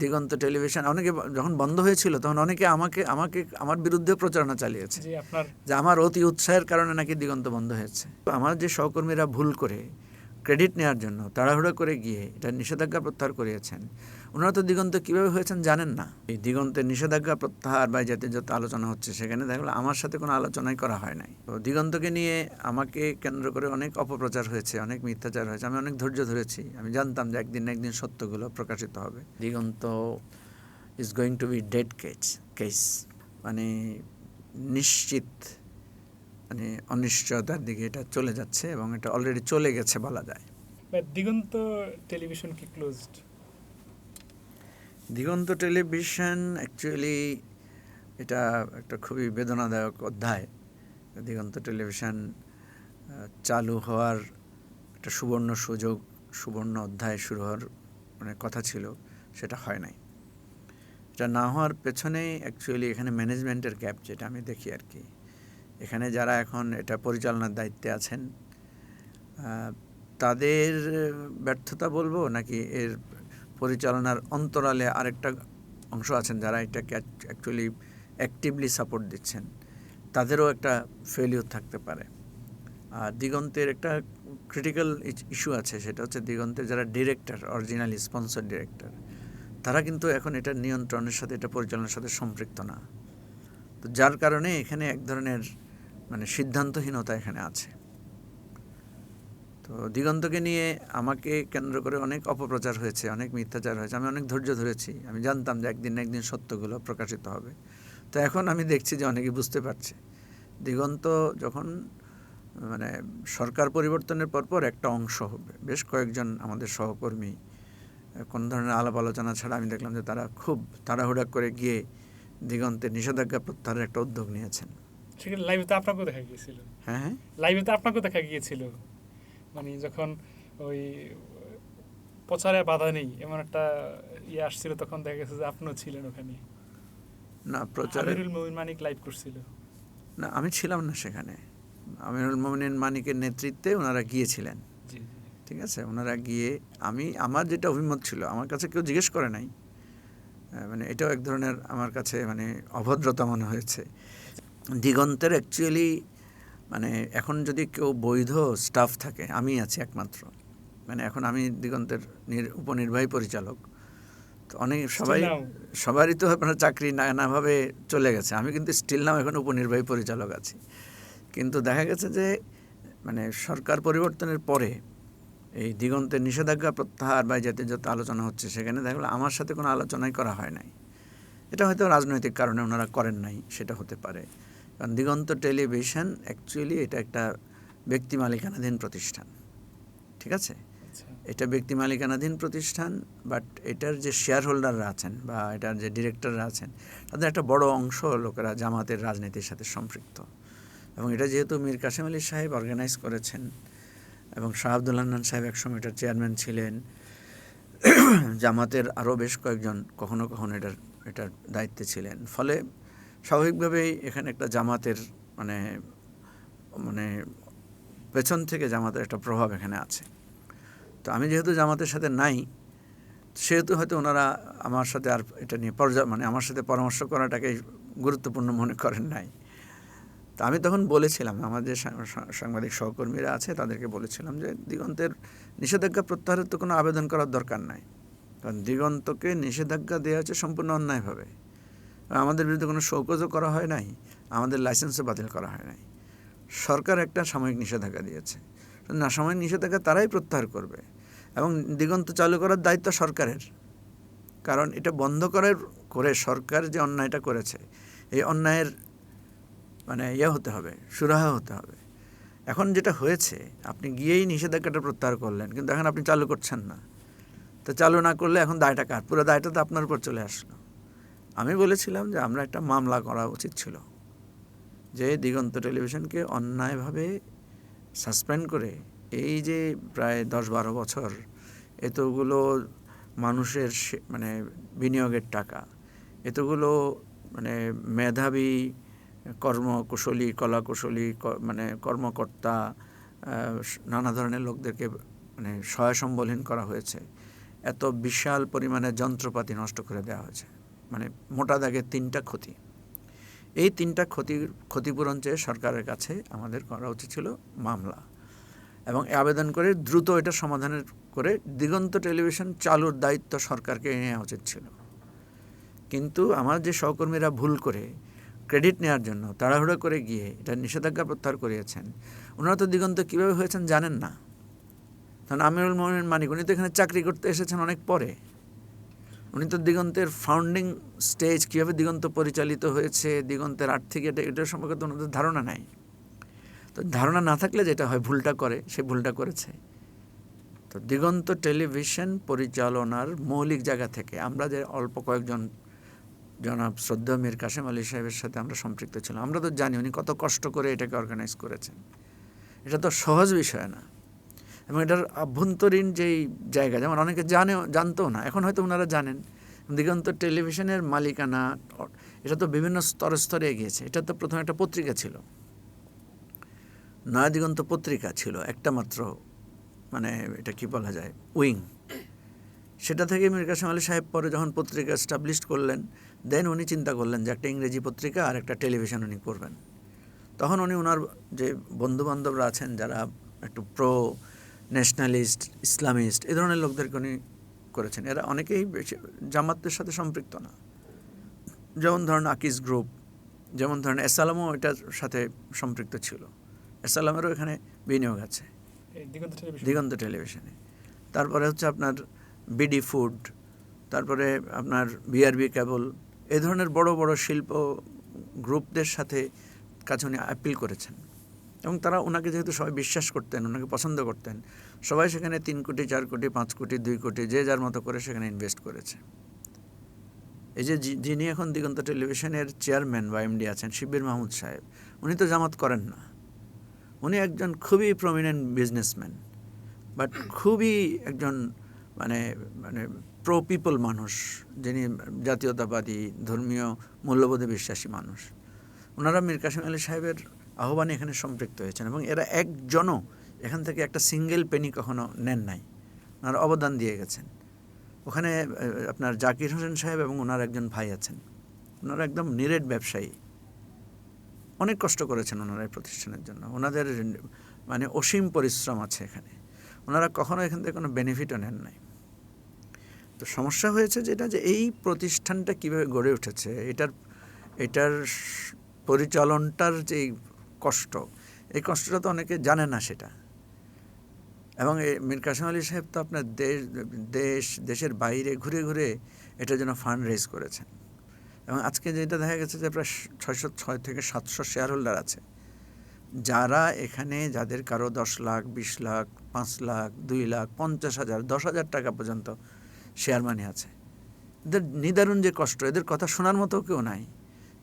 দিগন্ত television অনেকে যখন বন্ধ হয়েছিল তখন অনেকে আমাকে আমাকে আমার বিরুদ্ধে প্রচারণা চালিয়েছে যে আমার অতি উৎসাহের কারণে নাকি দিগন্ত বন্ধ হয়েছে। আমার যে সহকর্মীরা ভুল করে ক্রেডিট নেওয়ার জন্য তাড়াহুড়ো করে গিয়ে এটা নিষেধাজ্ঞা প্রত্যাহার করিয়েছেন, ওনারা তো দিগন্ত কীভাবে হয়েছেন জানেন না। এই দিগন্তের নিষেধাজ্ঞা প্রত্যাহার বা যাতে যত আলোচনা হচ্ছে সেখানে দেখলো আমার সাথে কোনো আলোচনাই করা হয় নাই। তো দিগন্তকে নিয়ে আমাকে কেন্দ্র করে অনেক অপপ্রচার হয়েছে, অনেক মিথ্যাচার হয়েছে। আমি অনেক ধৈর্য ধরেছি। আমি জানতাম যে একদিন না একদিন সত্যগুলো প্রকাশিত হবে। Diganta is going to be dead case, মানে নিশ্চিত, মানে অনিশ্চয়তার দিকে এটা চলে যাচ্ছে এবং এটা অলরেডি চলে গেছে বলা যায়। দিগন্ত টেলিভিশন কি ক্লোজড? দিগন্ত টেলিভিশন অ্যাকচুয়ালি এটা একটা খুবই বেদনাদায়ক অধ্যায়। দিগন্ত টেলিভিশন চালু হওয়ার একটা সুবর্ণ সুযোগ, সুবর্ণ অধ্যায় শুরু হওয়ার মানে কথা ছিল, সেটা হয় নাই। এটা না হওয়ার পেছনে অ্যাকচুয়ালি এখানে ম্যানেজমেন্টের গ্যাপ যেটা আমি দেখি আর কি। এখানে যারা এখন এটা পরিচালনার দায়িত্বে আছেন তাদের ব্যর্থতা বলবো, নাকি এর পরিচালনার অন্তরালে আরেকটা অংশ আছেন যারা এটাকে অ্যাকচুয়ালি অ্যাক্টিভলি সাপোর্ট দিচ্ছেন, তাদেরও একটা ফেলিওর থাকতে পারে। আর দিগন্তের একটা ক্রিটিক্যাল ইস্যু আছে, সেটা হচ্ছে দিগন্তের যারা ডিরেক্টর, অরিজিনালি স্পন্সর ডিরেক্টর, তারা কিন্তু এখন এটা নিয়ন্ত্রণের সাথে, এটা পরিচালনার সাথে সম্পৃক্ত না। তো যার কারণে এখানে এক ধরনের মানে সিদ্ধান্তহীনতা এখানে আছে। তো দিগন্তকে নিয়ে আমাকে কেন্দ্র করে অনেক অপপ্রচার হয়েছে, অনেক মিথ্যাচার হয়েছে। আমি অনেক ধৈর্য ধরেছি। আমি জানতাম যে একদিন না একদিন সত্যগুলো প্রকাশিত হবে। তো এখন আমি দেখছি যে অনেকে বুঝতে পারছে দিগন্ত যখন মানে সরকার পরিবর্তনের পরপর একটা অংশ হবে, বেশ কয়েকজন আমাদের সহকর্মী কোন ধরনের আলাপ আলোচনা ছাড়া আমি দেখলাম যে তারা খুব তাড়াহুড়া করে গিয়ে দিগন্তের নিষেধাজ্ঞা প্রত্যাহারের একটা উদ্যোগ নিয়েছেন। সেখানে লাইভে তো আপনাকেও দেখা গিয়েছিল। হ্যাঁ, লাইভে তো আপনাকেও দেখা গিয়েছিল, মানে যখন ওই প্রচারে বাধা নেই এমন একটা ইয়ে আসছিল, তখন দেখা গেছে যে আপনিও ছিলেন ওখানে। না প্রচারে আমিরুল মোমিন মানিক লাইভ করছিল। না, আমি ছিলাম না সেখানে। আমিরুল মোমিন মানিকের নেতৃত্বে ওনারা গিয়েছিলেন। জি জি, ঠিক আছে, ওনারা গিয়ে আমার যেটা অভিমত ছিল, আমার কাছে কেউ জিজ্ঞেস করে নাই, মানে এটাও এক ধরনের আমার কাছে মানে অভদ্রতা মনে হয়েছে। দিগন্তের অ্যাকচুয়ালি মানে এখন যদি কেউ বৈধ স্টাফ থাকে, আমি আছি একমাত্র। মানে এখন আমি দিগন্তের উপনির্বাহী পরিচালক। তো অনেক সবারই তো আপনার চাকরি নানাভাবে চলে গেছে। আমি কিন্তু স্টিল নাও এখন উপনির্বাহী পরিচালক আছি। কিন্তু দেখা গেছে যে মানে সরকার পরিবর্তনের পরে এই দিগন্তের নিষেধাজ্ঞা প্রত্যাহার বা যাতে যত আলোচনা হচ্ছে সেখানে দেখলো আমার সাথে কোনো আলোচনাই করা হয় নাই। এটা হয়তো রাজনৈতিক কারণে ওনারা করেন নাই, সেটা হতে পারে। কারণ দিগন্ত টেলিভিশন অ্যাকচুয়ালি এটা একটা ব্যক্তি মালিকানাধীন প্রতিষ্ঠান। ঠিক আছে, এটা ব্যক্তি মালিকানাধীন প্রতিষ্ঠান, বাট এটার যে শেয়ার হোল্ডাররা আছেন বা এটার যে ডিরেক্টররা আছেন, তাদের একটা বড় অংশ লোকেরা জামাতের রাজনীতির সাথে সম্পৃক্ত। এবং এটা যেহেতু মীর কাসেম আলী সাহেব অর্গানাইজ করেছেন এবং শাহ আব্দুল হান্নান সাহেব একসময় এটার চেয়ারম্যান ছিলেন, জামাতের আরও বেশ কয়েকজন কখনো কখনো এটার দায়িত্বে ছিলেন, ফলে স্বাভাবিকভাবেই এখানে একটা জামাতের মানে মানে পেছন থেকে জামাতের একটা প্রভাব এখানে আছে। তো আমি যেহেতু জামাতের সাথে নাই, সেহেতু হয়তো ওনারা আমার সাথে আর এটা নিয়ে মানে আমার সাথে পরামর্শ করাটাকে গুরুত্বপূর্ণ মনে করেন নাই। তা আমি তখন বলেছিলাম, আমাদের সাংবাদিক সহকর্মীরা আছে তাদেরকে বলেছিলাম যে দিগন্তের নিষেধাজ্ঞা প্রত্যাহারের তো কোনো আবেদন করার দরকার নাই, কারণ দিগন্তকে নিষেধাজ্ঞা দেওয়া হচ্ছে সম্পূর্ণ অন্যায়ভাবে। আমাদের বিরুদ্ধে কোনো শোকজও করা হয় নাই, আমাদের লাইসেন্সও বাতিল করা হয় নাই। সরকার একটা সাময়িক নিষেধাজ্ঞা দিয়েছে, না সাময়িক নিষেধাজ্ঞা তারাই প্রত্যাহার করবে এবং দিগন্ত চালু করার দায়িত্ব সরকারের। কারণ এটা বন্ধ করে সরকার যে অন্যায়টা করেছে, এই অন্যায়ের মানে হতে হবে, সুরাহা হতে হবে। এখন যেটা হয়েছে, আপনি গিয়েই নিষেধাজ্ঞাটা প্রত্যাহার করলেন, কিন্তু এখন আপনি চালু করছেন না। তো চালু না করলে এখন দায়টা কার? পুরো দায়টা তো আপনার উপর চলে আসলো। আমি বলেছিলাম যে আমরা একটা মামলা করা উচিত ছিল, যে দিগন্ত টেলিভিশনকে অন্যায়ভাবে সাসপেন্ড করে এই যে প্রায় 10-12 বছর এতগুলো মানুষের মানে বিনিয়োগের টাকা, এতগুলো মানে মেধাবী কর্মকুশলী কলাকুশলী মানে কর্মকর্তা, নানা ধরনের লোকদেরকে মানে সহায় সম্বলহীন করা হয়েছে। এত বিশাল পরিমাণে যন্ত্রপাতি নষ্ট করে দেওয়া হয়েছে। মানে মোটা দাগে 3টা ক্ষতি। এই 3টা ক্ষতিপূরণ চেয়ে সরকারের কাছে আমাদের করা উচিত ছিল মামলা, এবং আবেদন করে দ্রুত এটা সমাধানের করে দিগন্ত টেলিভিশন চালুর দায়িত্ব সরকারকে নেওয়া উচিত ছিল। কিন্তু আমার যে সহকর্মীরা ভুল করে ক্রেডিট নেওয়ার জন্য তাড়াহুড়ো করে গিয়ে এটা নিষেধাজ্ঞা প্রত্যাহার করিয়েছেন, ওনারা তো দিগন্ত কীভাবে হয়েছেন জানেন না। কারণ আমিরুল মোমিন মানিক উনি তো এখানে চাকরি করতে এসেছেন অনেক পরে। উনি তো দিগন্তের ফাউন্ডিং স্টেজ কীভাবে দিগন্ত পরিচালিত হয়েছে, দিগন্তের আর্থিক এটার সম্পর্কে তো ওনাদের ধারণা নাই। তো ধারণা না থাকলে যেটা হয় ভুলটা করে, সে ভুলটা করেছে। তো দিগন্ত টেলিভিশন পরিচালনার মৌলিক জায়গা থেকে আমরা যে অল্প কয়েকজন জনাব শ্রদ্ধেয় মীর কাসেম আলী সাহেবের সাথে আমরা সম্পৃক্ত ছিলাম, আমরা তো জানি উনি কত কষ্ট করে এটাকে অর্গানাইজ করেছেন। এটা তো সহজ বিষয় না। এবং এটার আভ্যন্তরীণ যেই জায়গা, যেমন অনেকে জানতেও না, এখন হয়তো ওনারা জানেন। দিগন্ত টেলিভিশনের মালিকানা এটা তো বিভিন্ন স্তরে স্তরে এগিয়েছে। এটা তো প্রথমে একটা পত্রিকা ছিল, নয়া দিগন্ত পত্রিকা ছিল একটা মাত্র, মানে এটা কি বলা যায়, উইং। সেটা থেকে মীর কাসেম আলী সাহেব পরে যখন পত্রিকা এস্টাবলিশ করলেন, দেন উনি চিন্তা করলেন যে একটা ইংরেজি পত্রিকা আর একটা টেলিভিশন উনি করবেন। তখন উনি ওনার যে বন্ধুবান্ধবরা আছেন যারা একটু প্রো ন্যাশনালিস্ট, ইসলামিস্ট, এই ধরনের লোকদেরকে উনি করেছেন। এরা অনেকেই জামাতের সাথে সম্পৃক্ত না, যেমন ধরেন আকিজ গ্রুপ, যেমন ধরেন এসালামও এটার সাথে সম্পৃক্ত ছিল। এসালামেরও এখানে বিনিয়োগ আছে দিগন্ত টেলিভিশনে। তারপরে হচ্ছে আপনার বিডি ফুড, তারপরে আপনার বিআরবি কেবল, এই ধরনের বড় বড় শিল্প গ্রুপদের সাথে কাছে উনি আপিল করেছেন। এবং তারা ওনাকে যেহেতু সবাই বিশ্বাস করতেন, ওনাকে পছন্দ করতেন, সবাই সেখানে 3 কোটি, 4 কোটি, 5 কোটি, 2 কোটি যে যার মতো করে সেখানে ইনভেস্ট করেছে। এই যে যিনি এখন দিগন্ত টেলিভিশনের চেয়ারম্যান বা এমডি আছেন, শিব্বির মাহমুদ সাহেব, উনি তো জামাত করেন না। উনি একজন খুবই প্রমিনেন্ট বিজনেসম্যান, বাট খুবই একজন মানে মানে প্রো পিপল মানুষ, যিনি জাতীয়তাবাদী, ধর্মীয় মূল্যবোধে বিশ্বাসী মানুষ। ওনারা মীর কাসেম আলী সাহেবের আহ্বানে এখানে সম্পৃক্ত হয়েছেন, এবং এরা একজনও এখান থেকে একটা সিঙ্গেল পেনি কখনো নেন নাই। ওনারা অবদান দিয়ে গেছেন। ওখানে আপনার জাকির হোসেন সাহেব এবং ওনার একজন ভাই আছেন, ওনারা একদম নিরেট ব্যবসায়ী, অনেক কষ্ট করেছেন ওনারা এই প্রতিষ্ঠানের জন্য। ওনাদের মানে অসীম পরিশ্রম আছে এখানে। ওনারা কখনো এখান থেকে কোনো বেনিফিটও নেন নাই। তো সমস্যা হয়েছে যেটা, যে এই প্রতিষ্ঠানটা কীভাবে গড়ে উঠেছে, এটার পরিচালনটার যে কষ্ট, এই কষ্টটা তো অনেকে জানে না সেটা। এবং মীর কাসেম আলী সাহেব তো আপনার দেশের বাইরে ঘুরে ঘুরে এটার জন্য ফান্ড রেজ করেছেন। এবং আজকে যেটা দেখা গেছে যে প্রায় 606 থেকে 700 শেয়ার হোল্ডার আছে, যারা এখানে, যাদের কারো 10 লাখ, 20 লাখ, 5 লাখ, 2 লাখ, 50,000, 10,000 টাকা পর্যন্ত শেয়ার মানি আছে। এদের নিদারুণ যে কষ্ট, এদের কথা শোনার মতো কেউ নাই,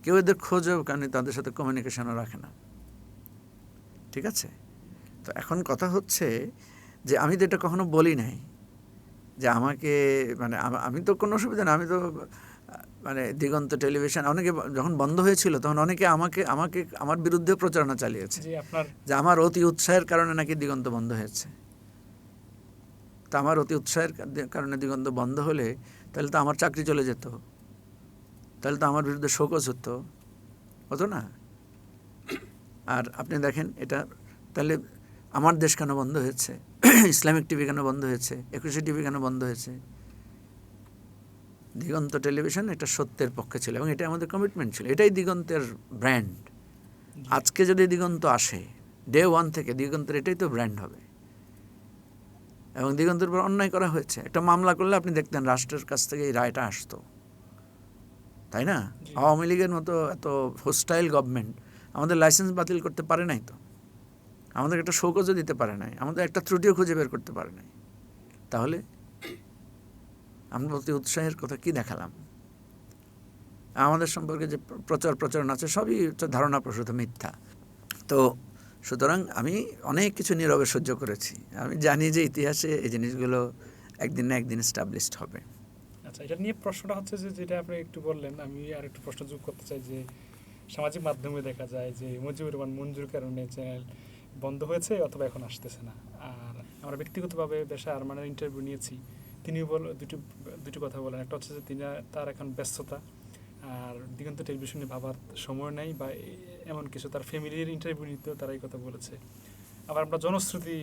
কেউ এদের খোঁজও কারণে তাদের সাথে কমিউনিকেশনও রাখে না। ঠিক আছে? তো এখন কথা হচ্ছে যে আমি তো এটা কখনো বলি নাই যে আমাকে, মানে আমি তো কোনো অসুবিধা না, আমি তো মানে দিগন্ত টেলিভিশন অনেকে যখন বন্ধ হয়েছিল তখন অনেকে আমাকে আমার বিরুদ্ধে প্রচারণা চালিয়েছে যে আমার অতি উৎসাহের কারণে নাকি দিগন্ত বন্ধ হয়েছে। তা আমার অতি উৎসাহের কারণে দিগন্ত বন্ধ হলে তাহলে তো আমার চাকরি চলে যেত, তাহলে তো আমার বিরুদ্ধে শোকজ হতো না। আর আপনি দেখেন এটা, তাহলে আমার দেশ কেন বন্ধ হয়েছে, ইসলামিক টিভি কেন বন্ধ হয়েছে, 21 টিভি কেন বন্ধ হয়েছে? দিগন্ত টেলিভিশন এটা সত্যের পক্ষে ছিল, এবং এটা আমাদের কমিটমেন্ট ছিল, এটাই দিগন্তের ব্র্যান্ড। আজকে যদি দিগন্ত আসে, ডে 1 থেকে দিগন্তের এটাই তো ব্র্যান্ড হবে। এবং দিগন্তের উপর অন্যায় করা হয়েছে, একটা মামলা করলে আপনি দেখতেন রাষ্ট্রের কাছ থেকে এই রায়টা আসতো, তাই না? আওয়ামী লীগের মতো এত হোস্টাইল গভর্নমেন্ট আমাদের লাইসেন্স বাতিল করতে পারে নাই, তো আমাদের একটা শোকজও দিতে পারে নাই, আমাদের একটা ত্রুটিও খুঁজে বের করতে পারে নাই। তাহলে আমরা অতি উৎসাহের কথা কি দেখালাম? আমাদের সম্পর্কে যে প্রচারণা আছে সবই ধারণা প্রসূত মিথ্যা। তো সুতরাং আমি অনেক কিছু নীরবে সহ্য করেছি। আমি জানি যে ইতিহাসে এই জিনিসগুলো একদিন না একদিন এস্টাবলিশড হবে। আচ্ছা, এটা নিয়ে প্রশ্নটা হচ্ছে যে যেটা আপনি একটু বললেন, আমি আর একটু প্রশ্ন যোগ করতে চাই যে সামাজিক মাধ্যমে দেখা যায় যে মুজিবুর রহমান মঞ্জুর কারণে চ্যানেল বন্ধ হয়েছে অথবা এখন আসতেছে না। আর আমরা ব্যক্তিগতভাবে দেশে আরমানের ইন্টারভিউ নিয়েছি, তিনি দুটি দুটি কথা বলেন। একটা হচ্ছে যে তার এখন ব্যস্ততা, আর দিগন্ত টেলিভিশনে ভাবার সময় নেই বা এমন কিছু। তার ফ্যামিলির ইন্টারভিউ নিতেও তারা এই কথা বলেছে। আবার আমরা জনশ্রুতি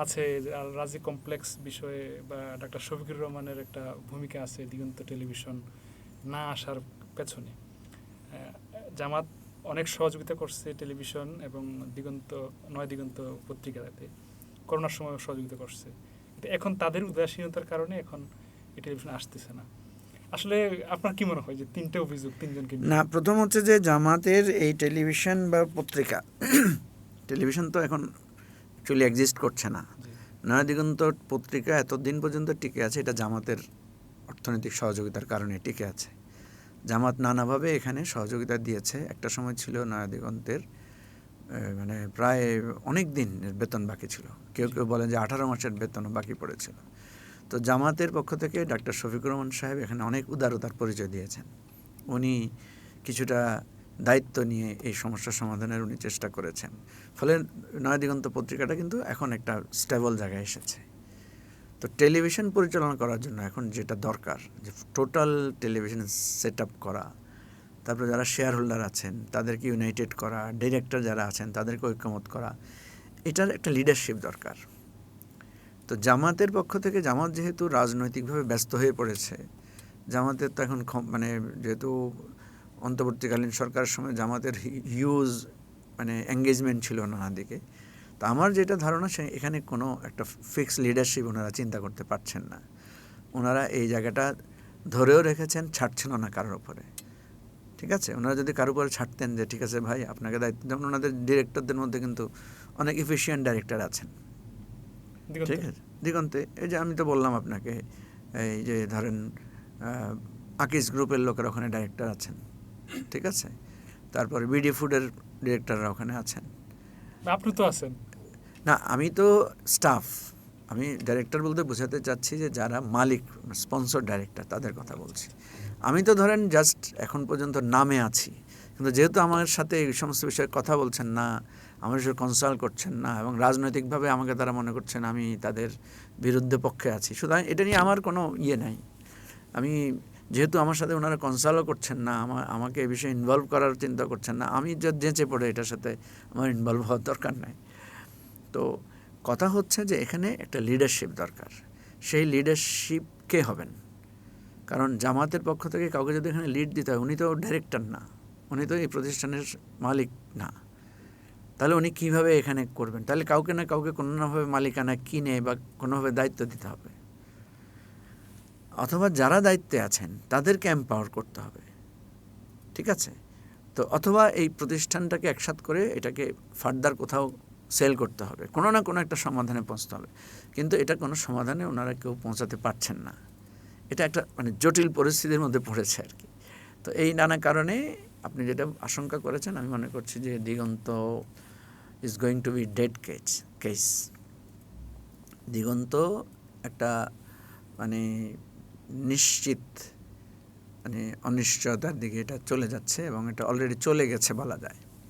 আছে আর রাজি কমপ্লেক্স বিষয়ে বা ডাক্তার শফিকুর রহমানের একটা ভূমিকা আছে দিগন্ত টেলিভিশন না আসার পেছনে। জামাত অনেক সহযোগিতা করছে টেলিভিশন এবং নয় দিগন্ত পত্রিকাতে, করোনার সময় সহযোগিতা করছে। কিন্তু এখন তাদের উদাসীনতার কারণে এখন এই টেলিভিশন আসতেছে না। আসলে আপনার কি মনে হয় যে তিনটে অভিযোগ তিনজনকে না, প্রথম হচ্ছে যে জামাতের এই টেলিভিশন বা পত্রিকা, টেলিভিশন তো এখন অ্যাকচুয়ালি এক্সিস্ট করছে না। নয়া দিগন্ত পত্রিকা এতদিন পর্যন্ত টিকে আছে, এটা জামাতের অর্থনৈতিক সহযোগিতার কারণে টিকে আছে। জামাত নানাভাবে এখানে সহযোগিতা দিয়েছে। একটা সময় ছিল নয়া দিগন্তের মানে প্রায় অনেক দিনের বেতন বাকি ছিল, কেউ কেউ বলেন যে 18 মাসের বেতনও বাকি পড়েছিল। তো জামাতের পক্ষ থেকে ডাক্তার শফিকুর রহমান সাহেব এখানে অনেক উদারতার পরিচয় দিয়েছেন। উনি কিছুটা দায়িত্ব নিয়ে এই সমস্যার সমাধানের উনি চেষ্টা করেছেন। ফলে নয়া দিগন্ত পত্রিকাটা কিন্তু এখন একটা স্টেবল জায়গায় এসেছে। তো টেলিভিশন পরিচালনা করার জন্য এখন যেটা দরকার, যে টোটাল টেলিভিশন সেট আপ করা, তারপরে যারা শেয়ার হোল্ডার আছেন তাদেরকে ইউনাইটেড করা, ডিরেক্টর যারা আছেন তাদেরকে ঐক্যমত করা, এটার একটা লিডারশিপ দরকার। তো জামাতের পক্ষ থেকে, জামাত যেহেতু রাজনৈতিকভাবে ব্যস্ত হয়ে পড়েছে, জামাতের তো এখন মানে যেহেতু অন্তর্বর্তীকালীন সরকারের সময় জামাতের হিউজ মানে এঙ্গেজমেন্ট ছিল নানা দিকে, তো আমার যেটা ধারণা এখানে কোনো একটা ফিক্সড লিডারশিপ ওনারা চিন্তা করতে পারছেন না। ওনারা এই জায়গাটা ধরেও রেখেছেন, ছাড়ছেন না কারোর উপরে। ঠিক আছে, ওনারা যদি কারোর উপরে ছাড়তেন যে ঠিক আছে ভাই আপনাকে দায়িত্ব, যেমন ওনাদের ডিরেক্টরদের মধ্যে কিন্তু অনেক এফিশিয়েন্ট ডাইরেক্টর আছেন। ঠিক আছে, দিগন্তে এই যে আমি তো বললাম আপনাকে, এই যে ধরেন আকিস গ্রুপের লোকেরা ওখানে ডাইরেক্টর আছেন। ঠিক আছে, তারপরে বিডি ফুডের ডিরেক্টররা ওখানে আছেন। আপনি তো আছেন না, আমি তো স্টাফ। আমি ডাইরেক্টর বলতে বোঝাতে চাচ্ছি যে যারা মালিক, স্পন্সর ডাইরেক্টর, তাদের কথা বলছি। আমি তো ধরেন জাস্ট এখন পর্যন্ত নামে আছি, কিন্তু যেহেতু আমার সাথে এই সমস্ত বিষয়ে কথা বলছেন না, আমার সাথে কনসাল্ট করছেন না, এবং রাজনৈতিকভাবে আমাকে তারা মনে করছেন আমি তাদের বিরুদ্ধে পক্ষে আছি, সুতরাং এটা নিয়ে আমার কোনো ইয়ে নাই। আমি যেহেতু আমার সাথে ওনারা কনসাল্টও করছেন না, আমাকে এই বিষয়ে ইনভলভ করার চিন্তা করছেন না, আমি যেচে পড়ে এটার সাথে আমার ইনভলভ হওয়ার দরকার নাই। তো কথা হচ্ছে যে এখানে একটা লিডারশিপ দরকার। সেই লিডারশিপ কে হবেন? কারণ জামাতের পক্ষ থেকে কাউকে যদি এখানে লিড দিতে হয়, উনি তো ডাইরেক্টর না, উনি তো এই প্রতিষ্ঠানের মালিক না, তাহলে উনি কীভাবে এখানে করবেন? তাহলে কাউকে না কাউকে কোনোভাবে মালিকানা কিনে বা কোনোভাবে দায়িত্ব দিতে হবে, অথবা যারা দায়িত্বে আছেন তাদেরকে এম্পাওয়ার করতে হবে। ঠিক আছে, তো অথবা এই প্রতিষ্ঠানটাকে একসাথ করে এটাকে ফার্দার কোথাও সেল করতে হবে, কোনো না কোনো একটা সমাধানে পৌঁছতে হবে। কিন্তু এটা কোনো সমাধানে ওনারা কেউ পৌঁছাতে পারছেন না। এটা একটা মানে জটিল পরিস্থিতির মধ্যে পড়েছে আর কি। তো এই নানা কারণে আপনি যেটা আশঙ্কা করেছেন, আমি মনে করছি যে Diganta is going to be dead case. Diganta একটা মানে নিশ্চিত মানে অনিশ্চয়তার দিকে এটা চলে যাচ্ছে, এবং এটা অলরেডি চলে গেছে বলা যায়।